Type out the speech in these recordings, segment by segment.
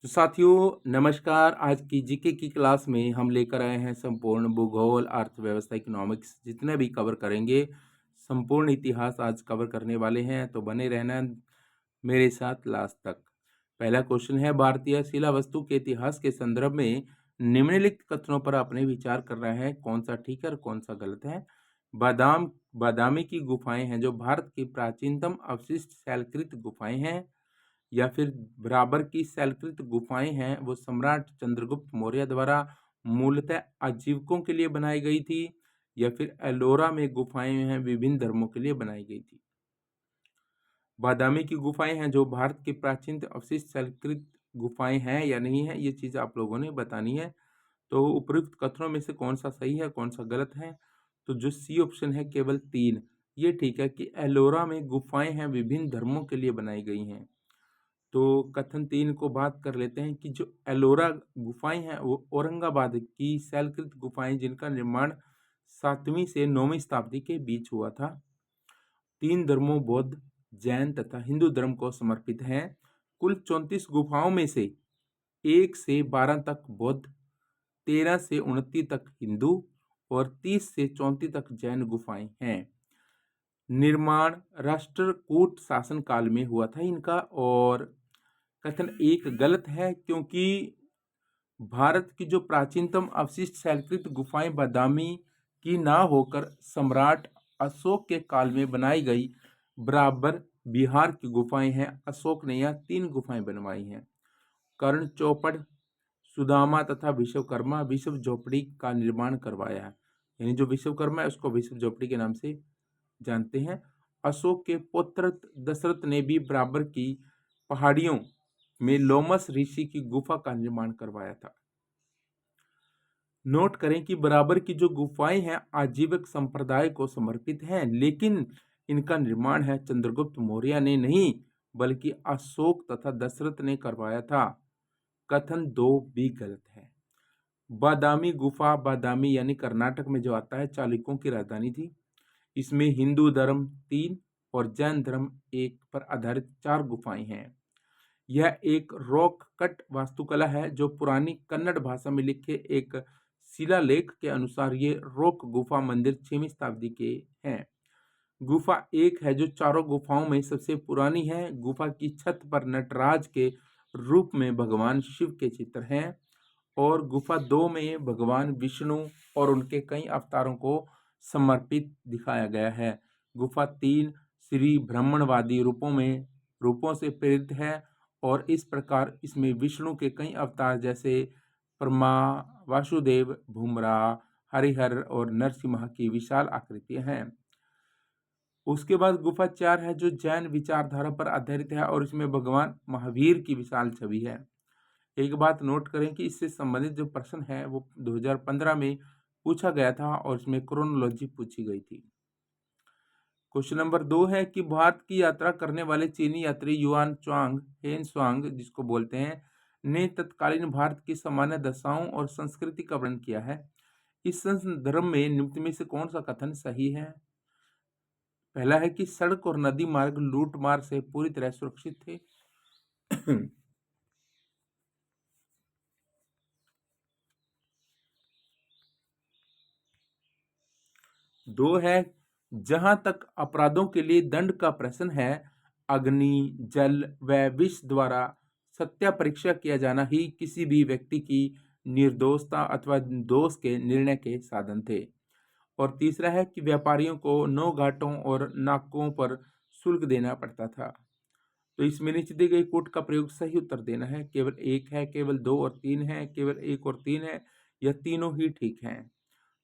तो साथियों नमस्कार। आज की जीके की क्लास में हम लेकर आए हैं संपूर्ण भूगोल, अर्थव्यवस्था, इकोनॉमिक्स जितने भी कवर करेंगे। संपूर्ण इतिहास आज कवर करने वाले हैं, तो बने रहना मेरे साथ लास्ट तक। पहला क्वेश्चन है, भारतीय शिला वस्तु के इतिहास के संदर्भ में निम्नलिखित कथनों पर अपने विचार करना है, कौन सा ठीक है और कौन सा गलत है। बादामी की गुफाएं हैं जो भारत की प्राचीनतम अवशिष्ट शैलकृत गुफाएं हैं, या फिर बराबर की शैलकृत गुफाएं हैं वो सम्राट चंद्रगुप्त मौर्य द्वारा मूलतः आजीविकों के लिए बनाई गई थी, या फिर एलोरा में गुफाएं हैं विभिन्न धर्मों के लिए बनाई गई थी। बादामी की गुफाएं हैं जो भारत की प्राचीन अवशिष्ट शैलकृत गुफाएं हैं या नहीं है, ये चीज आप लोगों ने बतानी है। तो उपयुक्त कथनों में से कौन सा सही है कौन सा गलत है। तो जो सी ऑप्शन है केवल 3, ये ठीक है कि एलोरा में गुफाएं हैं विभिन्न धर्मों के लिए बनाई गई हैं। तो कथन 3 को बात कर लेते हैं कि जो एलोरा गुफाएं हैं वो औरंगाबाद की शैलकृत गुफाएं जिनका निर्माण 7वीं से 9वीं शताब्दी के बीच हुआ था। 3 धर्मों बौद्ध, जैन तथा हिंदू धर्म को समर्पित हैं। कुल 34 गुफाओं में से 1 से 12 तक बौद्ध, 13 से 29 तक हिंदू और 30 से 34 तक जैन गुफाएं हैं। निर्माण राष्ट्रकूट शासन काल में हुआ था इनका। और कथन 1 गलत है, क्योंकि भारत की जो प्राचीनतम अवशिष्ट शैलकृत गुफाएं बादामी की ना होकर सम्राट अशोक के काल में बनाई गई बराबर बिहार की गुफाएं हैं। अशोक ने यह 3 गुफाएं बनवाई हैं। कर्ण चौपड़, सुदामा तथा विश्वकर्मा विश्व झोपड़ी का निर्माण करवाया है। यानी जो विश्वकर्मा है उसको विश्व झोपड़ी के नाम से जानते हैं। अशोक के पुत्र दशरथ ने भी बराबर की पहाड़ियों में लोमस ऋषि की गुफा का निर्माण करवाया था। नोट करें कि बराबर की जो गुफाएं हैं आजीविक संप्रदाय को समर्पित हैं, लेकिन इनका निर्माण है चंद्रगुप्त मौर्य ने नहीं बल्कि अशोक तथा दशरथ ने करवाया था। कथन 2 भी गलत है। बादामी गुफा, बादामी यानी कर्नाटक में जो आता है, चालुक्यों की राजधानी थी। इसमें हिंदू धर्म 3 और जैन धर्म 1 पर आधारित 4 गुफाएं हैं। यह एक रॉक कट वास्तुकला है जो पुरानी कन्नड़ भाषा में लिखे एक शिलालेख के अनुसार ये रॉक गुफा मंदिर 6वीं शताब्दी के हैं। गुफा 1 है जो चारों गुफाओं में सबसे पुरानी है। गुफा की छत पर नटराज के रूप में भगवान शिव के चित्र हैं, और गुफा 2 में भगवान विष्णु और उनके कई अवतारों को समर्पित दिखाया गया है। गुफा 3 श्री ब्राह्मणवादी रूपों से प्रेरित है, और इस प्रकार इसमें विष्णु के कई अवतार जैसे ब्रह्मा, वासुदेव, भूमरा, हरिहर और नरसिम्हा की विशाल आकृतियां हैं। उसके बाद गुफा 4 है जो जैन विचारधारा पर आधारित है, और इसमें भगवान महावीर की विशाल छवि है। एक बात नोट करें कि इससे संबंधित जो प्रश्न है वो 2015 में पूछा गया था, और इसमें क्रोनोलॉजी पूछी गई थी। क्वेश्चन नंबर 2 है कि भारत की यात्रा करने वाले चीनी यात्री युआन च्वांग हेन स्वांग जिसको बोलते हैं, ने तत्कालीन भारत की सामान्य दशाओं और संस्कृति का वर्णन किया है। इस संदर्भ में निम्न में से कौन सा कथन सही है। पहला है कि सड़क और नदी मार्ग लूट मार से पूरी तरह सुरक्षित थे। 2 है, जहां तक अपराधों के लिए दंड का प्रश्न है, अग्नि, जल व विष द्वारा सत्या परीक्षा किया जाना ही किसी भी व्यक्ति की निर्दोषता अथवा दोष के निर्णय के साधन थे। और तीसरा है कि व्यापारियों को नौ घाटों और नाकों पर शुल्क देना पड़ता था। तो इसमें नीचे दी गई कोट का प्रयोग सही उत्तर देना है। केवल 1 है, केवल 2 और 3 है, केवल 1 और 3 है, या तीनों ही ठीक हैं।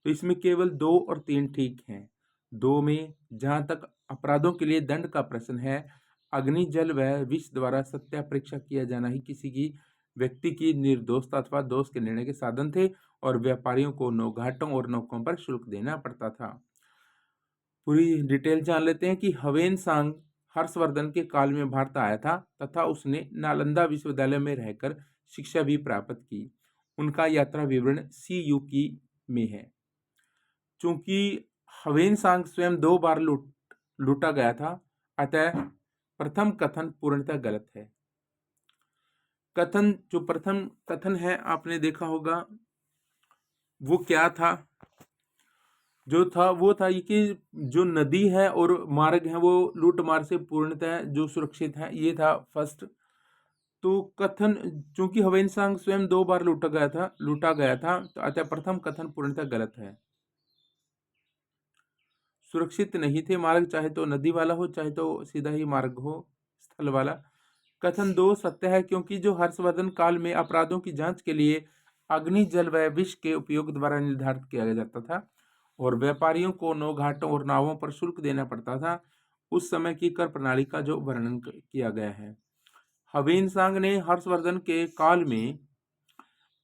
तो इसमें केवल 2 और 3 ठीक हैं। 2 में जहां तक अपराधों के लिए दंड का प्रश्न है, अग्नि, जल व विष द्वारा सत्या परीक्षा किया जाना ही किसी की व्यक्ति की निर्दोषता अथवा दोष के निर्णय के साधन थे, और व्यापारियों को नौघाटों और नौकों पर शुल्क देना पड़ता था। पूरी डिटेल जान लेते हैं कि हवेन सांग हर्षवर्धन के काल में भारत आया था तथा उसने नालंदा विश्वविद्यालय में रहकर शिक्षा भी प्राप्त की। उनका यात्रा विवरण CU की में है। चूंकि हवेन सांग स्वयं 2 बार लूटा गया था, अतः प्रथम कथन पूर्णतः गलत है। कथन, जो प्रथम कथन है आपने देखा होगा वो क्या था? जो था वो था ये कि जो नदी है और मार्ग है वो लूट मार से पूर्णतः जो सुरक्षित है, ये था फर्स्ट। तो कथन, चूंकि हवेनसांग स्वयं 2 बार लूटा गया था, तो अतः प्रथम कथन पूर्णतः गलत है। सुरक्षित नहीं थे मार्ग, चाहे तो नदी वाला हो चाहे तो सीधा ही मार्ग हो स्थल वाला। कथन 2 सत्य है, क्योंकि जो हर्षवर्धन काल में अपराधों की जांच के लिए अग्नि जल व विष के उपयोग द्वारा निर्धारित किया जाता था और व्यापारियों को नौ घाटों और नावों पर शुल्क देना पड़ता था, उस समय की कर प्रणाली का जो वर्णन किया गया है। हवेनसांग ने हर्षवर्धन के काल में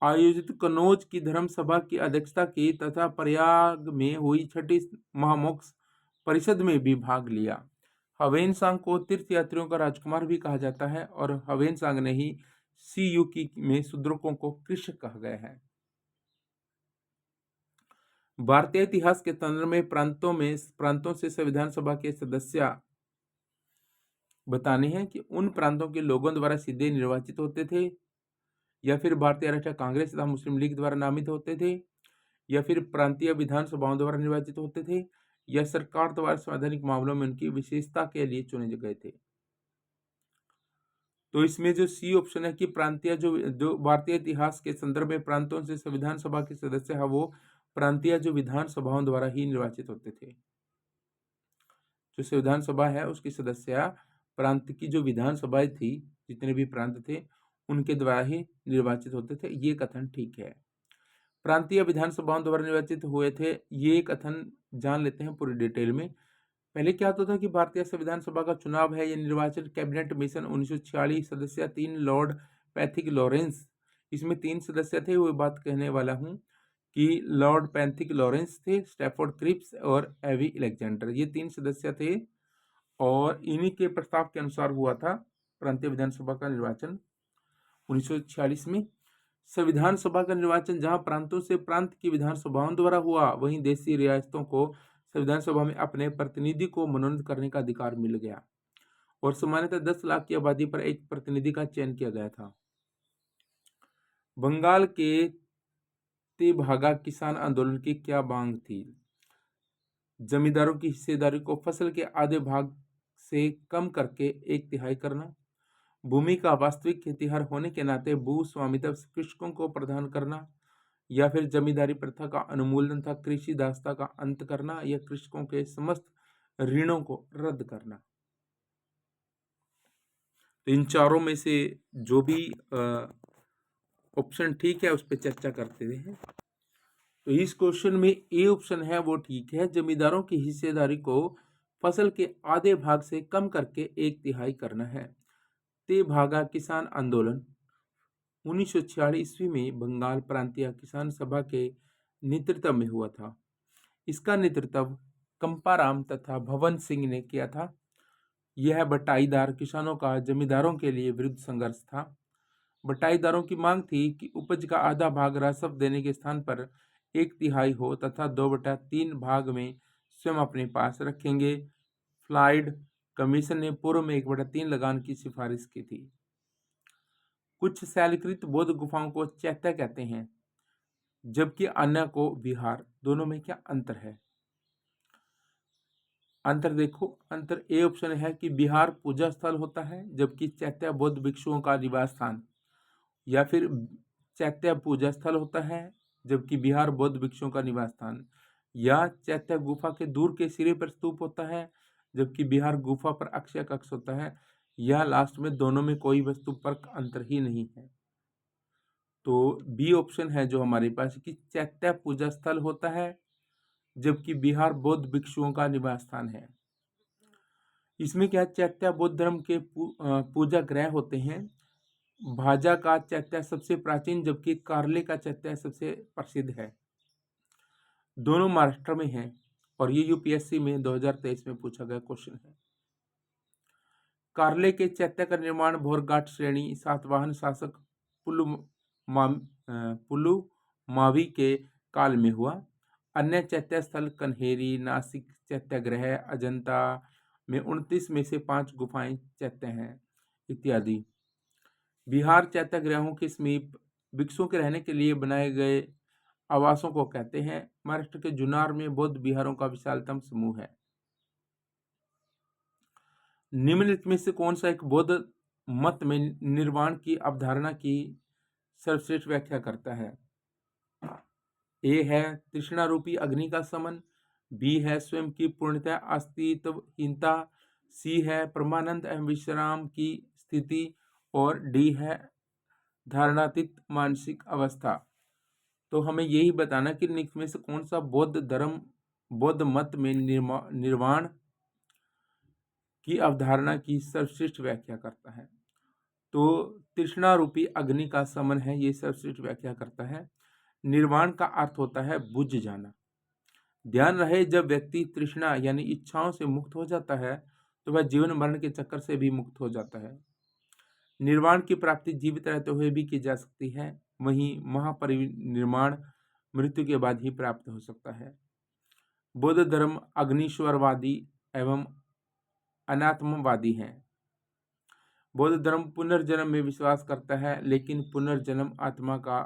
आयोजित कनौज की धर्म सभा की अध्यक्षता की तथा प्रयाग में हुई छठी महामोक्ष परिषद में भी भाग लिया। हवेनसांग को तीर्थ यात्रियों का राजकुमार भी कहा जाता है और हवेनसांग ने ही सीयूकी में शूद्रकों को कृषक कहा गया है। भारतीय इतिहास के संदर्भ में प्रांतों से संविधान सभा के सदस्य बताने हैं कि उन प्रांतों के लोगों द्वारा सीधे निर्वाचित होते थे या फिर भारतीय राष्ट्रीय कांग्रेस तथा मुस्लिम लीग द्वारा नामित होते थे या फिर प्रांतीय विधानसभाओं द्वारा निर्वाचित होते थे या सरकार द्वारा संवैधानिक मामलों में उनकी विशेषता के लिए चुने गए थे। तो इसमें जो सी ऑप्शन है कि प्रांतीय जो भारतीय इतिहास के संदर्भ में प्रांतों से संविधान सभा के सदस्य है वो प्रांतीय जो विधानसभाओं द्वारा ही निर्वाचित होते थे। जो संविधान सभा है उसकी सदस्य प्रांत की जो विधानसभाएं थी, जितने भी प्रांत थे उनके द्वारा ही निर्वाचित होते थे, ये कथन ठीक है। प्रांतीय विधानसभाओं द्वारा निर्वाचित हुए थे, ये कथन जान लेते हैं पूरी डिटेल में। पहले क्या होता था कि भारतीय संविधान सभा का चुनाव है, ये निर्वाचन कैबिनेट मिशन 1946 सदस्य 3 लॉर्ड पैथिक लॉरेंस, इसमें 3 सदस्य थे, वो बात कहने वाला हूँ कि लॉर्ड पैथिक लॉरेंस थे, स्टैफोर्ड क्रिप्स और एवी अलेक्जेंडर, ये 3 सदस्य थे और इन्हीं के प्रस्ताव के अनुसार हुआ था प्रांतीय विधानसभा का निर्वाचन 1946 में। संविधान सभा का निर्वाचन जहां प्रांतों से प्रांत की विधानसभाओं द्वारा हुआ, वहीं देशी रियासतों को संविधान सभा में अपने प्रतिनिधि को मनोनीत करने का अधिकार मिल गया और सामान्यतः 10 लाख की आबादी पर एक प्रतिनिधि का चयन किया गया था। बंगाल के तेभागा किसान आंदोलन की क्या मांग थी? जमींदारों की हिस्सेदारी को फसल के आधे भाग से कम करके 1/3 करना, भूमि का वास्तविक खेतीहर होने के नाते भू स्वामित्व कृषकों को प्रदान करना, या फिर जमींदारी प्रथा का उन्मूलन तथा कृषि दासता का अंत करना, या कृषकों के समस्त ऋणों को रद्द करना। तो इन चारों में से जो भी ऑप्शन ठीक है उस पर चर्चा करते हैं। तो इस क्वेश्चन में ए ऑप्शन है वो ठीक है, जमींदारों की हिस्सेदारी को फसल के आधे भाग से कम करके 1/3 करना है। तेभागा किसान आंदोलन 1946 ईस्वी में बंगाल प्रांतीय किसान सभा के नेतृत्व में हुआ था। इसका नेतृत्व कंपाराम तथा भवन सिंह ने किया था। यह बटाईदार किसानों का जमींदारों के लिए विरुद्ध संघर्ष था। बटाईदारों की मांग थी कि उपज का आधा भाग राजस्व देने के स्थान पर 1/3 हो तथा 2/3 भाग में स्वयं अपने पास रखेंगे। फ्लाइड कमीशन ने पूर्व में 1/3 लगान की सिफारिश की थी। कुछ शैलकृत बौद्ध गुफाओं को चैत्य कहते हैं जबकि अन्य को विहार, दोनों में क्या अंतर है? अंतर देखो, अंतर ए ऑप्शन है कि विहार पूजा स्थल होता है जबकि चैत्य बौद्ध भिक्षुओं का निवास स्थान, या फिर चैत्य पूजा स्थल होता है जबकि विहार बौद्ध भिक्षुओं का निवास स्थान, या चैत्य गुफा के दूर के सिरे पर स्तूप होता है जबकि विहार गुफा पर अक्षय कक्ष होता है, या लास्ट में दोनों में कोई वस्तु पर अंतर ही नहीं है। तो बी ऑप्शन है जो हमारे पास कि चैत्य पूजा स्थल होता है जबकि विहार बौद्ध भिक्षुओं का निवास स्थान है। इसमें क्या चैत्य बौद्ध धर्म के पूजा गृह होते हैं। भाजा का चैत्य सबसे प्राचीन जबकि कार्ले का चैत्य सबसे प्रसिद्ध है। दोनों महाराष्ट्र में हैं और ये यूपीएससी में 2023 में पूछा गया क्वेश्चन है। कार्ले के चैत्य का निर्माण भोरघाट श्रेणी सातवाहन शासक पुलुमावी के काल में हुआ। अन्य चैत्य स्थल कन्हेरी, नासिक चैत्याग्रह, अजंता में 29 में से 5 गुफाएं चैत्य हैं इत्यादि। बिहार चैत्याग्रहों के समीप भिक्षुओं के रहने के लिए बनाए गए आवासों को कहते हैं। महाराष्ट्र के जुन्नर में बौद्ध विहारों का विशालतम समूह है। निम्नलिखित में से कौन सा एक बौद्ध मत में निर्वाण की अवधारणा की सर्वश्रेष्ठ व्याख्या करता है? ए है तृष्णा रूपी अग्नि का समन, बी है स्वयं की पूर्णतः अस्तित्वहीनता, सी है परमानंद एवं विश्राम की स्थिति और डी है धारणातीत मानसिक अवस्था। तो हमें यही बताना कि निम्न में से कौन सा बौद्ध मत में निर्वाण की अवधारणा की सर्वश्रेष्ठ व्याख्या करता है। तो तृष्णा रूपी अग्नि का समन है, ये सर्वश्रेष्ठ व्याख्या करता है। निर्वाण का अर्थ होता है बुझ जाना। ध्यान रहे, जब व्यक्ति तृष्णा यानी इच्छाओं से मुक्त हो जाता है तो वह जीवन मरण के चक्कर से भी मुक्त हो जाता है। निर्वाण की प्राप्ति जीवित रहते हुए भी की जा सकती है, वहीं महापरिनिर्वाण मृत्यु के बाद ही प्राप्त हो सकता है। बौद्ध धर्म अग्निश्वरवादी एवं अनात्मवादी हैं। बौद्ध धर्म पुनर्जन्म में विश्वास करता है, लेकिन पुनर्जन्म आत्मा का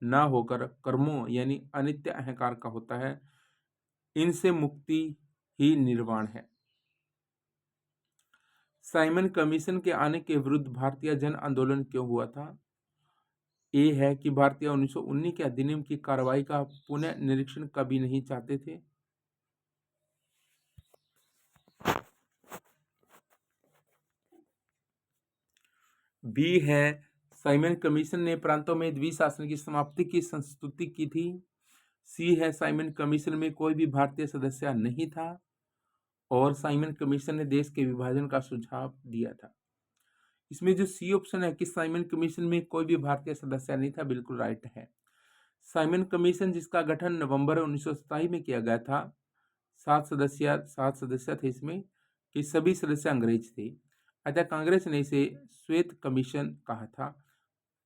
न होकर कर्मों यानी अनित्य अहंकार का होता है। इनसे मुक्ति ही निर्वाण है। साइमन कमीशन के आने के विरुद्ध भारतीय जन आंदोलन क्यों हुआ था? ए है कि भारतीय 1919 के अधिनियम की कार्रवाई का पुनः निरीक्षण कभी नहीं चाहते थे। बी है साइमन कमीशन ने प्रांतों में द्विशासन की समाप्ति की संस्तुति की थी। सी है साइमन कमीशन में कोई भी भारतीय सदस्य नहीं था और साइमन कमीशन ने देश के विभाजन का सुझाव दिया था। इसमें जो सी ऑप्शन है कि साइमन कमीशन में कोई भी भारतीय सदस्य नहीं था, बिल्कुल राइट है। साइमन कमीशन जिसका गठन नवंबर 1927 में किया गया था, 7 सदस्य थे इसमें, कि सभी सदस्य अंग्रेज थे। अतः कांग्रेस ने इसे श्वेत कमीशन कहा था।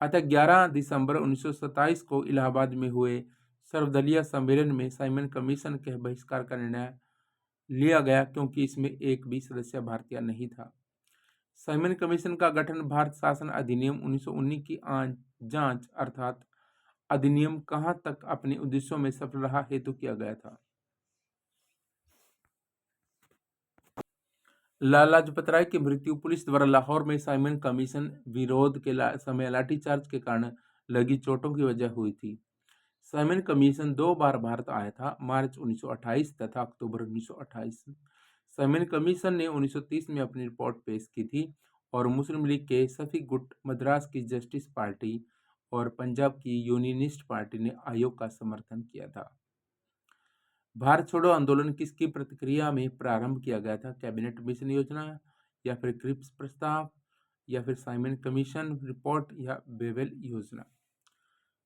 अतः 11 दिसंबर 1927 को इलाहाबाद में हुए सर्वदलीय सम्मेलन में साइमन कमीशन के बहिष्कार का निर्णय लिया गया, क्योंकि इसमें एक भी सदस्य भारतीय नहीं था। साइमन कमीशन का गठन भारत शासन अधिनियम 1919 की जांच अर्थात अधिनियम कहां तक अपने उद्देश्यों में सफल रहा हेतु किया गया था। लाला लाजपत राय की मृत्यु पुलिस द्वारा लाहौर में साइमन कमीशन विरोध के समय लाठीचार्ज के कारण लगी चोटों की वजह हुई थी। साइमन कमीशन 2 बार भारत आया था, मार्च 1928 तथा अक्टूबर 1928। साइमन कमीशन ने 1930 में अपनी रिपोर्ट पेश की थी और मुस्लिम लीग के शफीक गुट, मद्रास की जस्टिस पार्टी और पंजाब की यूनियनिस्ट पार्टी ने आयोग का समर्थन किया था। भारत छोड़ो आंदोलन किसकी प्रतिक्रिया में प्रारंभ किया गया था? कैबिनेट मिशन योजना, या फिर क्रिप्स प्रस्ताव, या फिर साइमन कमीशन रिपोर्ट, या बेवेल योजना?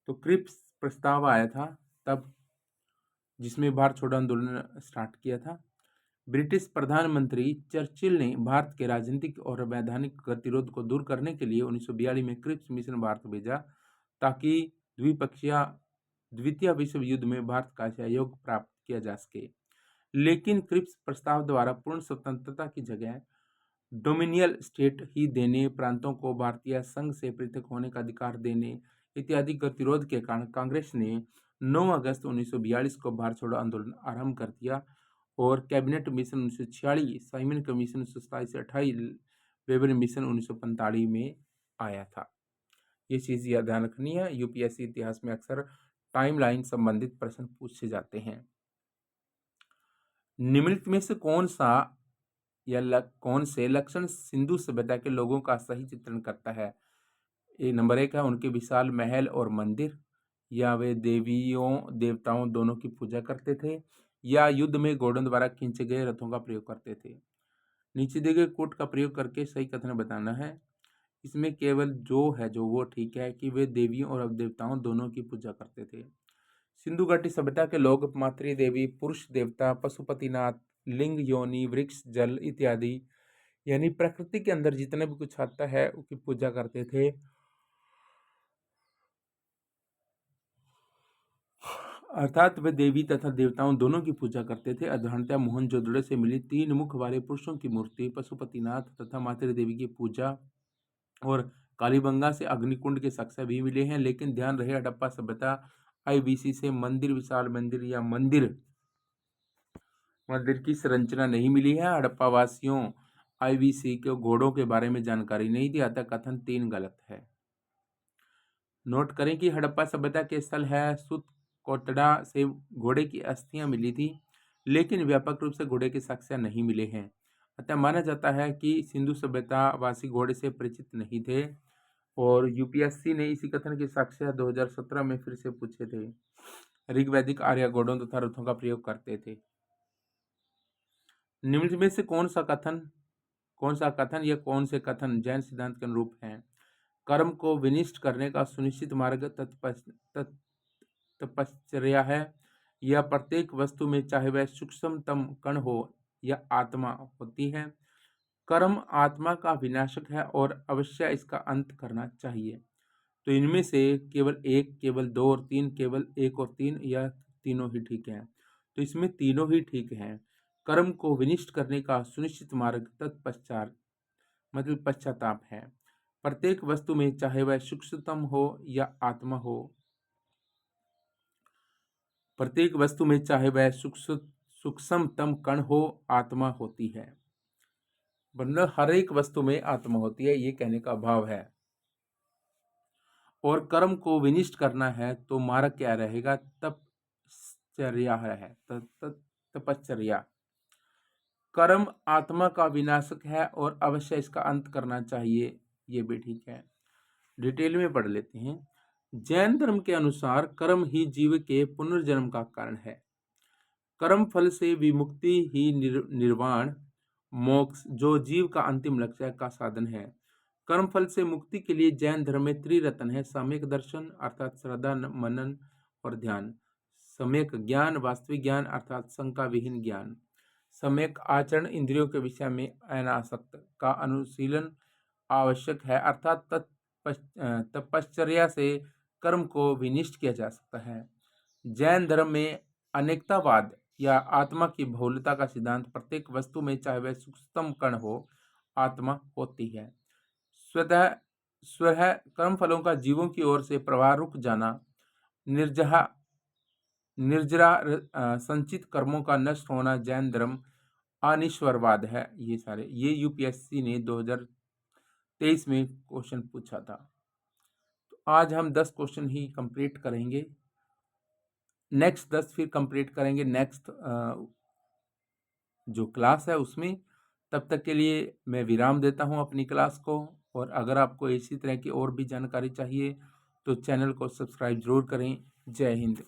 तो क्रिप्स प्रस्ताव आया था तब, जिसमें भारत छोड़ो आंदोलन स्टार्ट किया था। ब्रिटिश प्रधानमंत्री चर्चिल ने भारत के राजनीतिक और वैधानिक गतिरोध को दूर करने के लिए 1942 में क्रिप्स मिशन भारत भेजा, ताकि द्वितीय विश्व युद्ध में भारत का सहयोग प्राप्त किया जा सके। लेकिन क्रिप्स प्रस्ताव द्वारा पूर्ण स्वतंत्रता की जगह डोमिनियल स्टेट ही देने, प्रांतों को भारतीय संघ से पृथक होने का अधिकार देने इत्यादि गतिरोध के कारण कांग्रेस ने 9 अगस्त 1942 को भारत छोड़ो आंदोलन आरंभ कर दिया और कैबिनेट मिशन 1946, साइमन कमीशन 1927 से 28, वेबर मिशन 1945 में आया था। ये चीज़ याद ध्यान रखनी है। यूपीएससी इतिहास में अक्सर टाइमलाइन संबंधित प्रश्न पूछे जाते हैं। निम्नलिखित में से कौन से लक्षण सिंधु सभ्यता के लोगों का सही चित्रण करता है? नंबर 1 है उनके विशाल महल और मंदिर, या वे देवियों देवताओं दोनों की पूजा करते थे, या युद्ध में घोड़ों द्वारा खींचे गए रथों का प्रयोग करते थे। नीचे दिए गए कोट का प्रयोग करके सही कथन बताना है। इसमें केवल जो वो ठीक है कि वे देवियों और देवताओं दोनों की पूजा करते थे। सिंधु घाटी सभ्यता के लोग मातृ देवी, पुरुष देवता, पशुपतिनाथ, लिंग, योनि, वृक्ष, जल इत्यादि यानी प्रकृति के अंदर जितने भी कुछ आता है उसकी पूजा करते थे। अर्थात वे देवी तथा देवताओं दोनों की पूजा करते थे। साधारणतः मोहनजोदड़ो से मिली 3 मुख वाले पुरुषों की मूर्ति, पशुपतिनाथ तथा मातृ देवी की पूजा और कालीबंगा से अग्निकुंड के साक्ष्य भी मिले हैं, लेकिन ध्यान रहे हड़प्पा सभ्यता आईवीसी से मंदिर, विशाल मंदिर या मंदिर की संरचना नहीं मिली है। हड़प्पा वासियों आईवीसी के घोड़ों के बारे में जानकारी नहीं दी, अतः कथन 3 गलत है। नोट करें कि हड़प्पा सभ्यता के स्थल है सुत कोटड़ा से घोड़े की अस्थियां मिली थी, लेकिन व्यापक रूप से घोड़े के साक्ष्य नहीं मिले हैं। अतः माना जाता है कि सिंधु सभ्यता वासी घोड़े से परिचित नहीं थे। और यूपीएससी ने इसी कथन के साक्ष्य 2017 में फिर से पूछे थे। ऋग्वैदिक आर्य घोड़ों तथा रथों का प्रयोग करते थे। निम्न में से कौन सा कथन या कौन से कथन जैन सिद्धांत के अनुरूप हैं? कर्म को विनिष्ट करने का सुनिश्चित मार्ग तपश्चर्या है। यह प्रत्येक वस्तु में, चाहे वह सूक्ष्मतम कण हो या आत्मा, होती है। कर्म आत्मा का विनाशक है और अवश्य इसका अंत करना चाहिए। तो इनमें से केवल 1, केवल 2 और 3, केवल 1 और 3 या तीनों ही ठीक हैं? तो इसमें तीनों ही ठीक हैं। कर्म को विनिष्ट करने का सुनिश्चित मार्ग तत्पश्चात मतलब पश्चाताप है। प्रत्येक वस्तु में, चाहे वह सूक्ष्मतम हो या आत्मा हो, प्रत्येक वस्तु में चाहे वह सूक्ष्मतम कण हो, आत्मा होती है। मतलब हर एक वस्तु में आत्मा होती है, ये कहने का भाव है। और कर्म को विनिष्ट करना है तो मार्ग क्या रहेगा? तपश्चर्या है। तपश्चर्या। कर्म आत्मा का विनाशक है और अवश्य इसका अंत करना चाहिए, ये भी ठीक है। डिटेल में पढ़ लेते हैं। जैन धर्म के अनुसार कर्म ही जीव के पुनर्जन्म का कारण है। कर्म फल से विमुक्ति ही निर्वाण, मोक्ष, जो जीव का अंतिम लक्ष्य का साधन है। कर्म फल से मुक्ति के लिए जैन धर्म में त्रिरत्न है: सम्यक दर्शन अर्थात श्रद्धा, मनन और ध्यान; सम्यक ज्ञान, वास्तविक ज्ञान अर्थात शंका विहीन ज्ञान; सम्यक आचरण, इंद्रियों के विषय में अनासक्त का अनुशीलन आवश्यक है, अर्थात तपश्चर्या से कर्म को विनिष्ट किया जा सकता है। जैन धर्म में अनेकतावाद या आत्मा की बहुलता का सिद्धांत: प्रत्येक वस्तु में, चाहे वह सूक्ष्मतम कण हो, आत्मा होती है। स्वतः कर्म फलों का जीवों की ओर से प्रवाह रुक जाना, निर्जरा संचित कर्मों का नष्ट होना जैन धर्म अनिश्वरवाद है। ये यूपीएससी ने 2023 में क्वेश्चन पूछा था। तो आज हम 10 क्वेश्चन ही कंप्लीट करेंगे, नेक्स्ट 10 फिर कंप्लीट करेंगे नेक्स्ट जो क्लास है उसमें। तब तक के लिए मैं विराम देता हूं अपनी क्लास को। और अगर आपको इसी तरह की और भी जानकारी चाहिए तो चैनल को सब्सक्राइब जरूर करें। जय हिंद।